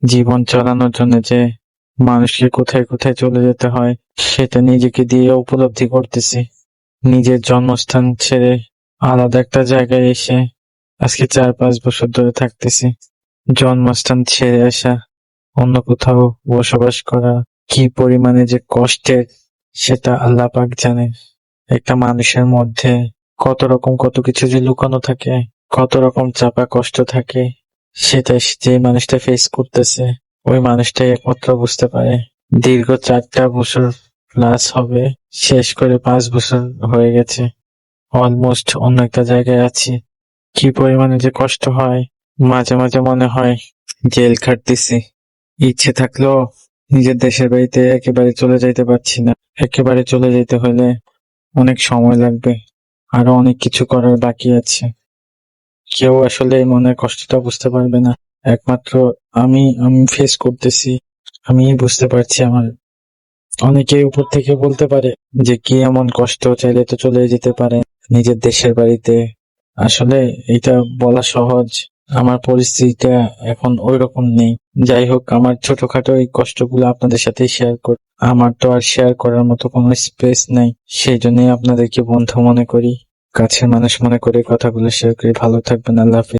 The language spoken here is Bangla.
জীবন চালানোর জন্য যে মানুষকে কোথায় কোথায় চলে যেতে হয় সেটা নিজেকে দিয়ে উপলব্ধি করতেছি। নিজের জন্মস্থান ছেড়ে আলাদা একটা জায়গায় এসে আজকে 4-5 বছর ধরে থাকতেছি। জন্মস্থান ছেড়ে আসা, অন্য কোথাও বসবাস করা কি পরিমাণে যে কষ্টের সেটা আল্লাহ পাক জানে। একটা মানুষের মধ্যে কত কিছু যে লুকানো থাকে, কত রকম চাপা কষ্ট থাকে, সেটা যে মানুষটা ফেস করতেছে ওই মানুষটাই একমাত্র বুঝতে পারে। দীর্ঘ 4টা বছর প্লাস হবে, শেষ করে 5 বছর হয়ে গেছে, অলমোস্ট অন্য একটা জায়গায় আছি। কি পরিমাণে যে কষ্ট হয়, মাঝে মাঝে মনে হয় জেল খাটতেছি। ইচ্ছে থাকলেও নিজের দেশের বাড়িতে একেবারে চলে যাইতে পারছি না। একেবারে চলে যেতে হলে অনেক সময় লাগবে, আরো অনেক কিছু করার বাকি আছে। কেউ আসলে এই মনের কষ্টটা বুঝতে পারবে না, একমাত্র আমি আমি ফেস করতেছি, আমিই বুঝতে পারছি। আমার অনেকেই উপর থেকে বলতে পারে যে কি এমন কষ্ট, চাইলে তো চলে যেতে পারে নিজের দেশের বাড়িতে। আসলে এটা বলা সহজ, আমার পরিস্থিতিটা এখন ওইরকম নেই। যাই হোক, আমার ছোটখাটো এই কষ্টগুলো আপনাদের সাথে শেয়ার করি। আমার তো আর শেয়ার করার মতো কোনো স্পেস নাই, সেই জন্যই আপনাদেরকে বন্ধু মনে করি, কাছের মানুষ মনে করে কথাগুলো শেয়ার করি। ভালো থাকবেন, আল্লাহ হাফেজ।